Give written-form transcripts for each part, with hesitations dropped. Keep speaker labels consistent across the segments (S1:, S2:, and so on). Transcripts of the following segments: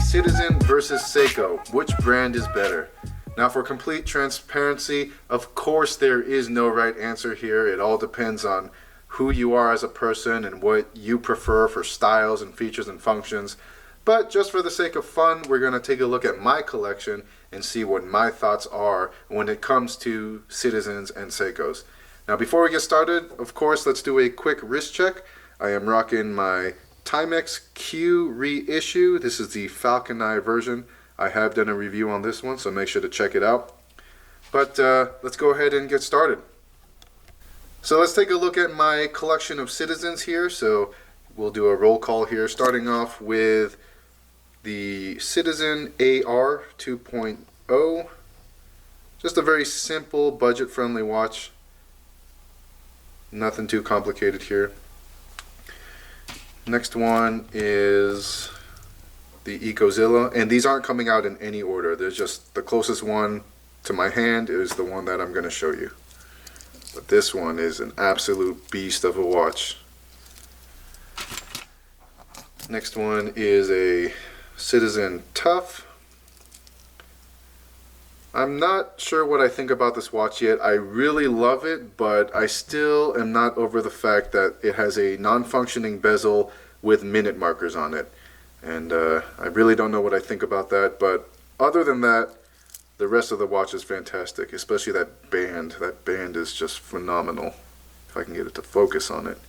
S1: Citizen versus Seiko. Which brand is better? Now, for complete transparency, of course there is no right answer here. It all depends on who you are as a person and what you prefer for styles and features and functions. But just for the sake of fun, we're going to take a look at my collection and see what my thoughts are when it comes to Citizens and Seikos. Now, before we get started, of course, let's do a quick wrist check. I am rocking my Timex Q reissue. This is the Falcon Eye version. I have done a review on this one, so make sure to check it out. But let's go ahead and get started. So let's take a look at my collection of Citizens here. So we'll do a roll call here, starting off with the Citizen AR 2.0. Just a very simple, budget-friendly watch. Nothing too complicated here. Next one is the Ecozilla, and these aren't coming out in any order. There's just the closest one to my hand is the one that I'm going to show you. But this one is an absolute beast of a watch. Next one is a Citizen Tough. I'm not sure what I think about this watch yet. I really love it, but I still am not over the fact that it has a non-functioning bezel with minute markers on it. And I really don't know what I think about that, but other than that, the rest of the watch is fantastic, especially that band. That band is just phenomenal. If I can get it to focus on it.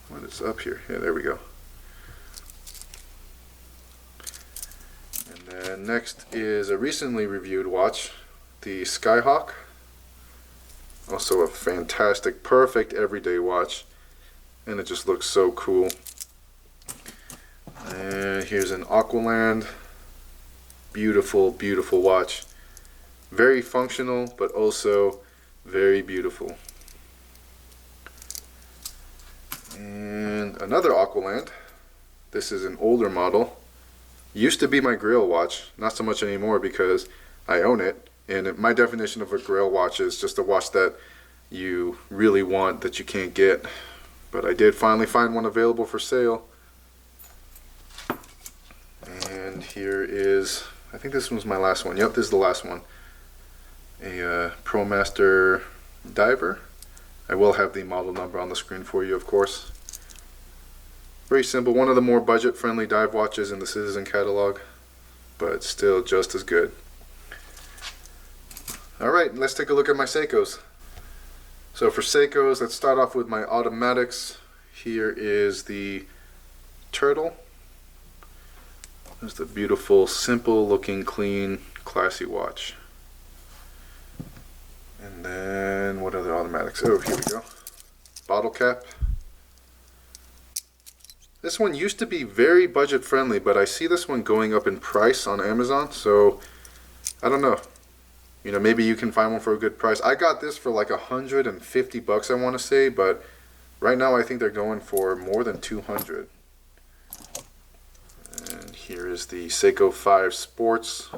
S1: What is up here? Yeah, there we go. And then next is a recently reviewed watch, the Skyhawk. Also a fantastic, perfect everyday watch. And it just looks so cool. And here's an Aqualand. Beautiful, beautiful watch. Very functional, but also very beautiful. And another Aqualand. This is an older model. Used to be my Grail watch, not so much anymore because I own it. And my definition of a Grail watch is just a watch that you really want that you can't get. But I did finally find one available for sale. And here is, I think this was my last one. Yep, this is the last one. A ProMaster Diver. I will have the model number on the screen for you, of course. Very simple, one of the more budget-friendly dive watches in the Citizen catalog, but still just as good. Alright, let's take a look at my Seikos. So for Seikos, let's start off with my automatics. Here is the Turtle. Just a beautiful, simple looking, clean, classy watch. And then, what other automatics? Oh, here we go. Bottle cap. This one used to be very budget friendly, but I see this one going up in price on Amazon, so I don't know. You know, maybe you can find one for a good price. I got this for like $150, I want to say, but right now I think they're going for more than $200. And here is the Seiko 5 Sports.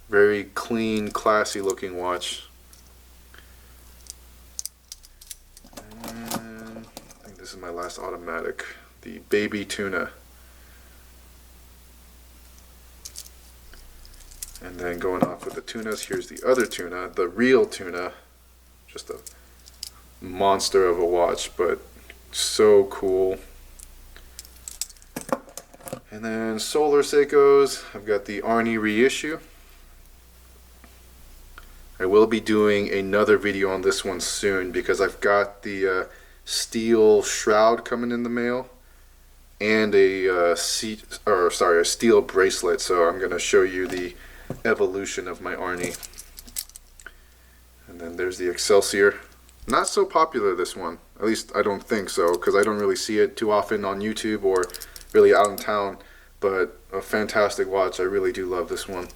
S1: Very clean, classy looking watch. And I think this is my last automatic, the Baby Tuna. And then going off with the tunas, here's the other tuna, the real tuna. Just a monster of a watch, but so cool. And then Solar Seikos, I've got the Arnie reissue. I will be doing another video on this one soon because I've got the steel shroud coming in the mail and a steel bracelet. So I'm going to show you the evolution of my Arnie. And then there's the Excelsior. Not so popular, this one. At least I don't think so, because I don't really see it too often on YouTube or really out in town. But a fantastic watch. I really do love this one.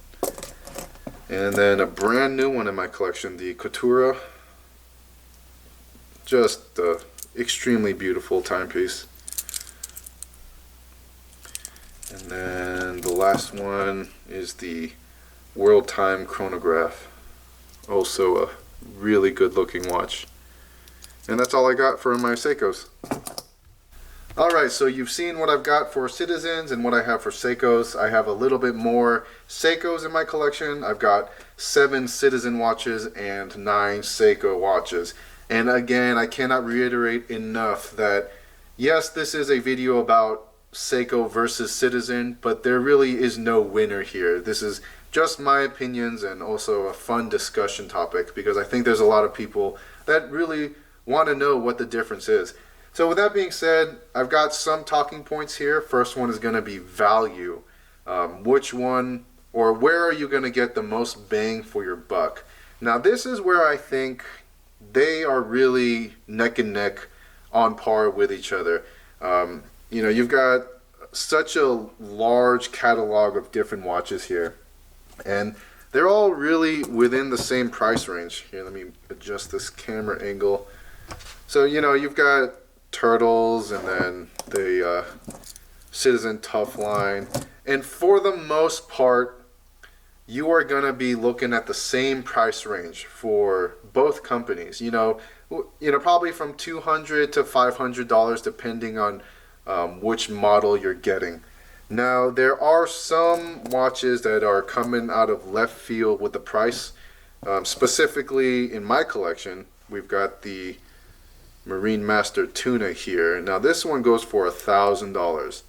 S1: And then a brand new one in my collection, the Coutura. Just an extremely beautiful timepiece. And then the last one is the World Time Chronograph. Also a really good looking watch. And that's all I got for my Seikos. Alright, so you've seen what I've got for Citizens and what I have for Seikos. I have a little bit more Seikos in my collection. I've got 7 Citizen watches and 9 Seiko watches. And again, I cannot reiterate enough that yes, this is a video about Seiko versus Citizen, but there really is no winner here. This is just my opinions and also a fun discussion topic because I think there's a lot of people that really want to know what the difference is. So with that being said, I've got some talking points here. First one is going to be value. Which one or where are you going to get the most bang for your buck? Now this is where I think they are really neck and neck on par with each other. You've got such a large catalog of different watches here. And they're all really within the same price range. Here, let me adjust this camera angle. So, you've got Turtles and then the Citizen Tough line. And for the most part, you are going to be looking at the same price range for both companies. Probably from $200 to $500 depending on which model you're getting. Now, there are some watches that are coming out of left field with the price. Specifically in my collection, we've got the Marine Master Tuna here. Now this one goes for $1,000.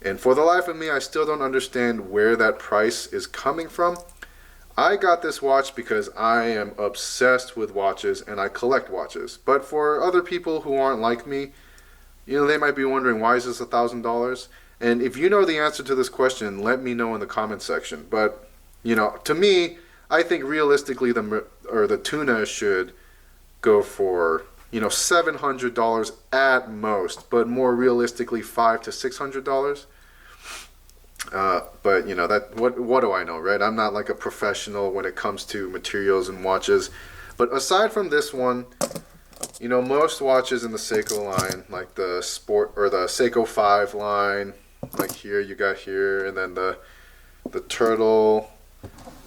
S1: And for the life of me, I still don't understand where that price is coming from. I got this watch because I am obsessed with watches and I collect watches. But for other people who aren't like me, they might be wondering, why is this $1,000? And if you know the answer to this question, let me know in the comment section. But, to me, I think realistically the tuna should go for $700 at most, but more realistically $500 to $600. But that what do I know, right? I'm not like a professional when it comes to materials and watches. But aside from this one, most watches in the Seiko line, like the Sport or the Seiko 5 line, like here you got here, and then the Turtle,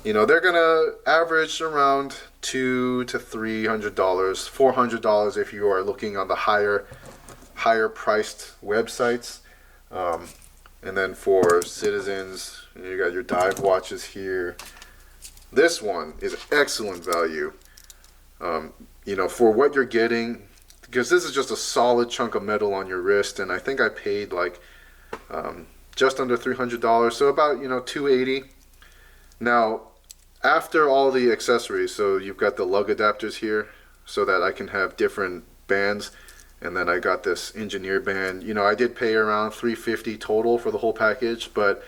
S1: they're gonna average around $200 to $300, $400 if you are looking on the higher priced websites. And then for Citizens, you got your dive watches here. This one is excellent value. For what you're getting, because this is just a solid chunk of metal on your wrist, and I think I paid like just under $300, so about $280. Now, after all the accessories, so you've got the lug adapters here, so that I can have different bands, and then I got this engineer band. I did pay around $350 total for the whole package, but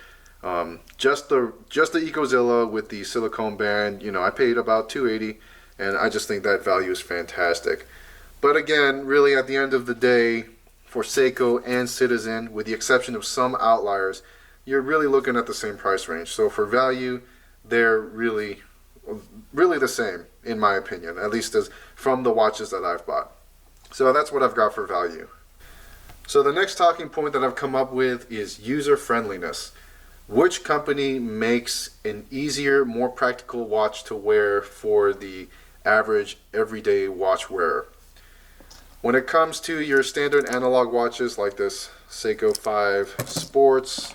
S1: just the Ecozilla with the silicone band, I paid about $280, and I just think that value is fantastic. But again, really at the end of the day, for Seiko and Citizen, with the exception of some outliers, you're really looking at the same price range. So for value, they're really the same, in my opinion, at least as from the watches that I've bought. So that's what I've got for value. So the next talking point that I've come up with is user friendliness. Which company makes an easier, more practical watch to wear for the average everyday watch wearer? When it comes to your standard analog watches like this Seiko 5 Sports,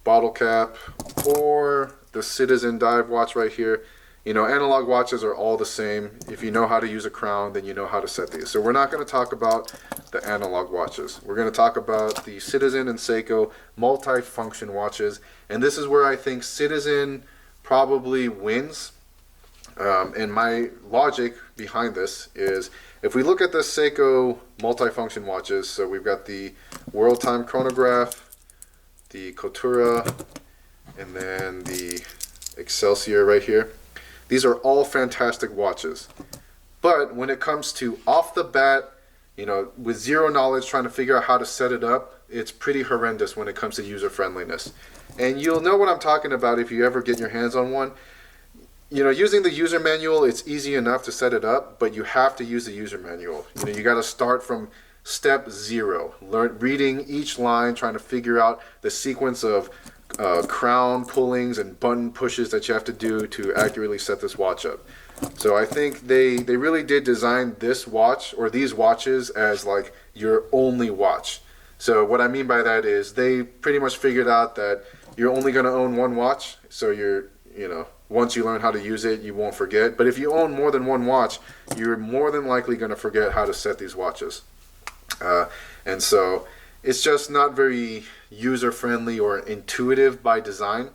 S1: bottle cap, or the Citizen dive watch right here, analog watches are all the same. If you know how to use a crown, then you know how to set these. So we're not going to talk about the analog watches. We're going to talk about the Citizen and Seiko multi-function watches. And this is where I think Citizen probably wins. And my logic behind this is, if we look at the Seiko multi-function watches, so we've got the World Time Chronograph, the Coutura, and then the Excelsior right here. These are all fantastic watches. But when it comes to off the bat, with zero knowledge trying to figure out how to set it up, it's pretty horrendous when it comes to user friendliness. And you'll know what I'm talking about if you ever get your hands on one. Using the user manual, it's easy enough to set it up, but you have to use the user manual. You got to start from step 0, reading each line, trying to figure out the sequence of crown pullings and button pushes that you have to do to accurately set this watch up. So I think they really did design this watch or these watches as like your only watch. So what I mean by that is they pretty much figured out that you're only going to own one watch. So once you learn how to use it, you won't forget. But if you own more than one watch, you're more than likely going to forget how to set these watches. And so it's just not very user-friendly or intuitive by design.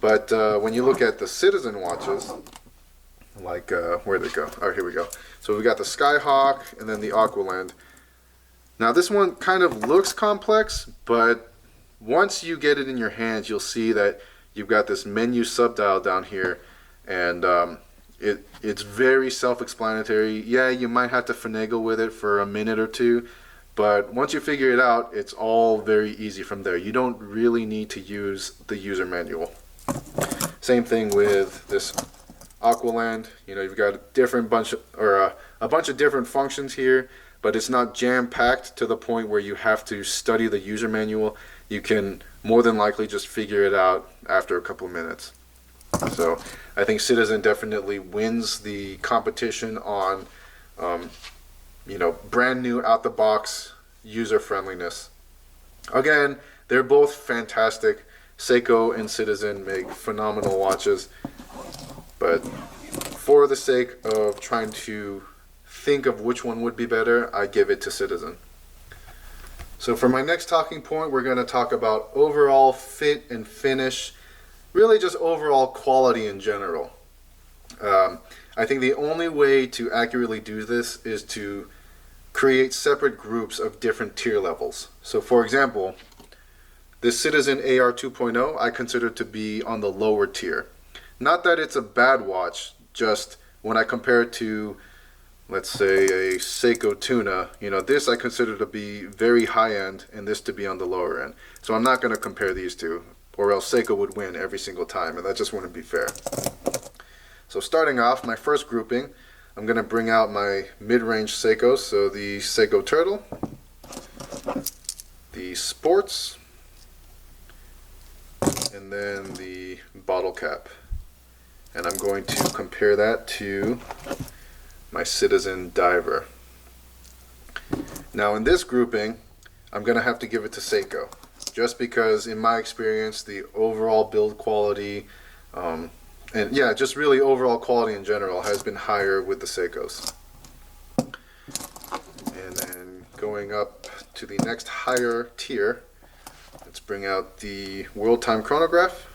S1: But when you look at the Citizen watches, like, where'd it go? Oh, here we go. So we got the Skyhawk and then the Aqualand. Now this one kind of looks complex, but once you get it in your hands, you'll see that you've got this menu subdial down here, and it's very self-explanatory. Yeah, you might have to finagle with it for a minute or two, but once you figure it out, it's all very easy from there. You don't really need to use the user manual. Same thing with this Aqualand. You've got a bunch of different functions here, but it's not jam-packed to the point where you have to study the user manual. You can more than likely just figure it out after a couple of minutes. So I think Citizen definitely wins the competition on, brand new out-the-box user friendliness. Again, they're both fantastic. Seiko and Citizen make phenomenal watches, but for the sake of trying to think of which one would be better, I give it to Citizen. So for my next talking point, we're going to talk about overall fit and finish, really just overall quality in general. I think the only way to accurately do this is to create separate groups of different tier levels. So for example, this Citizen AR 2.0 I consider to be on the lower tier. Not that it's a bad watch, just when I compare it to, let's say, a Seiko Tuna, this I consider to be very high end and this to be on the lower end. So I'm not going to compare these two, or else Seiko would win every single time, and that just wouldn't be fair. So starting off, my first grouping, I'm going to bring out my mid-range Seikos, so the Seiko Turtle, the Sports, and then the Bottle Cap. And I'm going to compare that to my Citizen Diver. Now in this grouping, I'm going to have to give it to Seiko, just because in my experience the overall build quality, and yeah, just really overall quality in general has been higher with the Seikos. And then going up to the next higher tier, let's bring out the World Time Chronograph,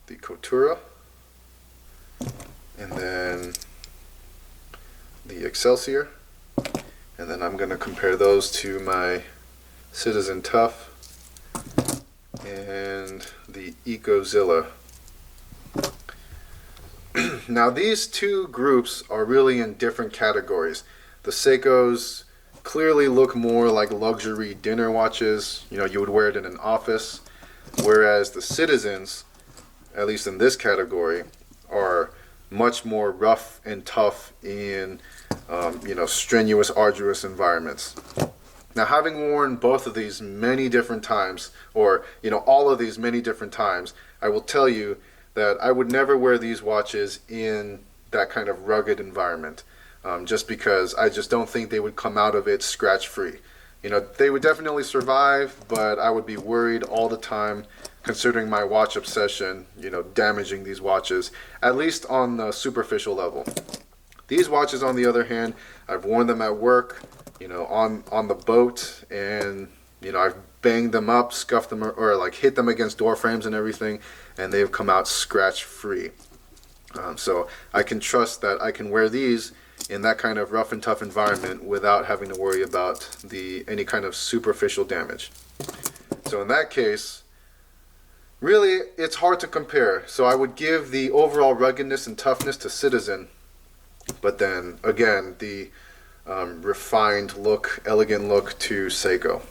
S1: the Kotura, and then the Excelsior, and then I'm going to compare those to my Citizen Tough and the Ecozilla. Now these two groups are really in different categories. The Seikos clearly look more like luxury dinner watches, you would wear it in an office, whereas the Citizens, at least in this category, are much more rough and tough in strenuous, arduous environments. Now, having worn both of these many different times, or all of these many different times, I will tell you that I would never wear these watches in that kind of rugged environment, just because I just don't think they would come out of it scratch-free. They would definitely survive, but I would be worried all the time, considering my watch obsession, damaging these watches, at least on the superficial level. These watches, on the other hand, I've worn them at work, on the boat, and I've banged them up, scuffed them, or like hit them against door frames and everything, and they've come out scratch-free. So I can trust that I can wear these in that kind of rough and tough environment without having to worry about any kind of superficial damage. So in that case, really, it's hard to compare. So I would give the overall ruggedness and toughness to Citizen, but then again, the refined look, elegant look to Seiko.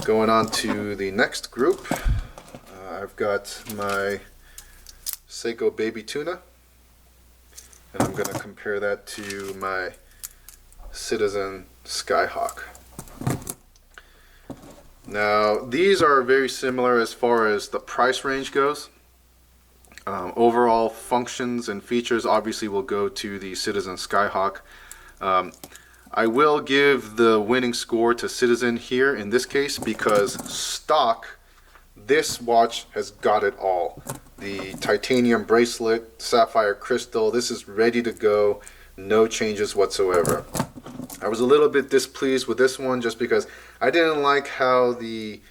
S1: Going on to the next group, I've got my Seiko Baby Tuna, and I'm going to compare that to my Citizen Skyhawk. Now, these are very similar as far as the price range goes. Overall functions and features obviously will go to the Citizen Skyhawk. I will give the winning score to Citizen here in this case because stock, this watch has got it all. The titanium bracelet, sapphire crystal, this is ready to go, no changes whatsoever. I was a little bit displeased with this one just because I didn't like how the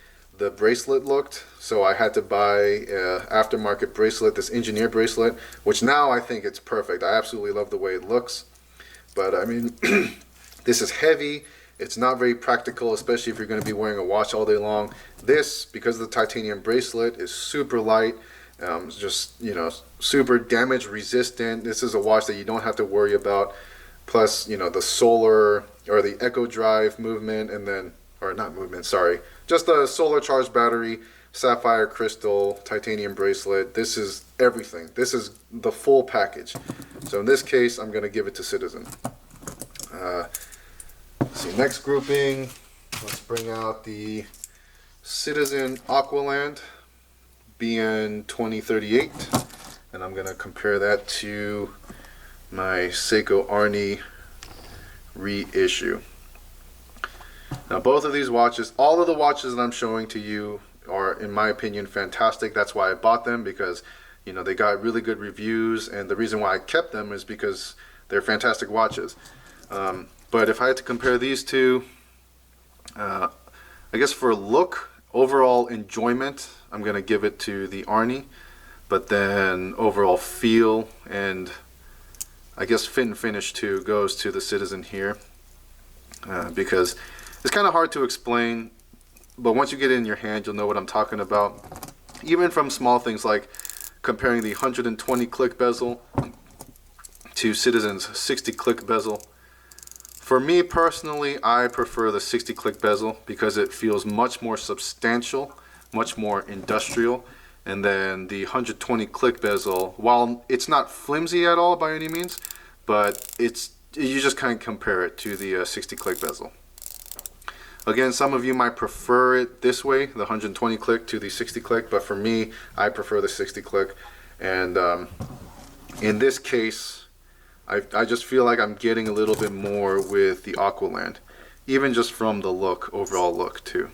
S1: bracelet looked, so I had to buy an aftermarket bracelet, this engineer bracelet, which now I think it's perfect. I absolutely love the way it looks, but I mean, this is heavy. It's not very practical, especially if you're going to be wearing a watch all day long. This, because of the titanium bracelet, is super light. It's just, you know, super damage resistant. This is a watch that you don't have to worry about. Plus, you know, the solar or the echo drive movement, and then, or not movement, sorry, just the solar charged battery, sapphire crystal, titanium bracelet. This is everything. This is the full package. So in this case, I'm going to give it to Citizen. Let's see, next grouping. Let's bring out the Citizen Aqualand BN 2038, and I'm going to compare that to my Seiko Arnie reissue. Now both of these watches, all of the watches that I'm showing to you are, in my opinion, fantastic. That's why I bought them, because, you know, they got really good reviews, and the reason why I kept them is because they're fantastic watches. But if I had to compare these two, I guess for look, overall enjoyment, I'm going to give it to the Arnie, but then overall feel and I guess fit and finish too goes to the Citizen here, because it's kind of hard to explain, but once you get it in your hand, you'll know what I'm talking about. Even from small things like comparing the 120 click bezel to Citizen's 60 click bezel. For me personally, I prefer the 60 click bezel because it feels much more substantial, much more industrial. And then the 120 click bezel, while it's not flimsy at all by any means, but you just kind of compare it to the 60 click bezel. Again, some of you might prefer it this way, the 120 click to the 60 click, but for me, I prefer the 60 click. And in this case, I just feel like I'm getting a little bit more with the Aqualand, even just from the look, overall look too.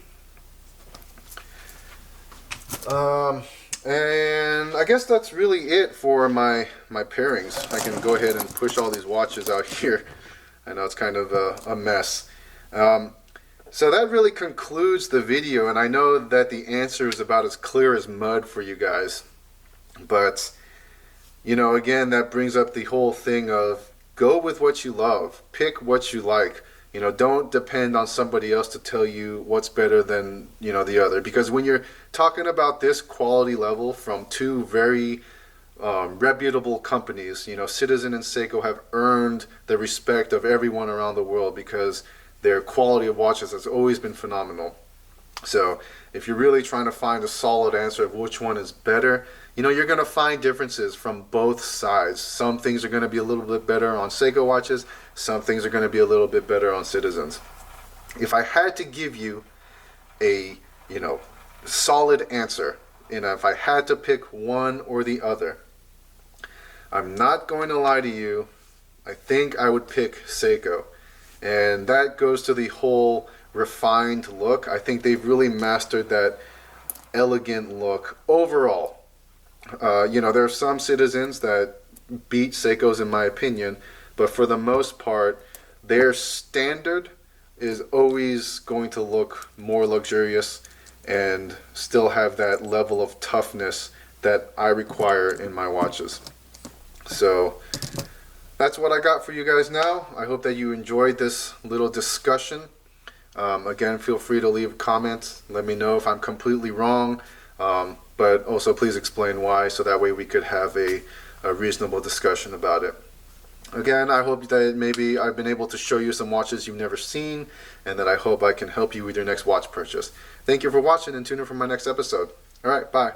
S1: And I guess that's really it for my pairings. I can go ahead and push all these watches out here. I know it's kind of a mess. So that really concludes the video, and I know that the answer is about as clear as mud for you guys. But, you know, again, that brings up the whole thing of go with what you love. Pick what you like. You know, don't depend on somebody else to tell you what's better than, you know, the other. Because when you're talking about this quality level from two very reputable companies, you know, Citizen and Seiko have earned the respect of everyone around the world because their quality of watches has always been phenomenal. So if you're really trying to find a solid answer of which one is better, you know, you're going to find differences from both sides. Some things are going to be a little bit better on Seiko watches. Some things are going to be a little bit better on Citizens. If I had to give you a, you know, solid answer, you know, if I had to pick one or the other, I'm not going to lie to you, I think I would pick Seiko. And that goes to the whole refined look. I think they've really mastered that elegant look overall. You know, there are some Citizens that beat Seiko's in my opinion, but for the most part, their standard is always going to look more luxurious and still have that level of toughness that I require in my watches. So that's what I got for you guys now. I hope that you enjoyed this little discussion. Again, feel free to leave comments. Let me know if I'm completely wrong. But also please explain why, so that way we could have a reasonable discussion about it. Again, I hope that maybe I've been able to show you some watches you've never seen, and that I hope I can help you with your next watch purchase. Thank you for watching, and tune in for my next episode. All right, bye.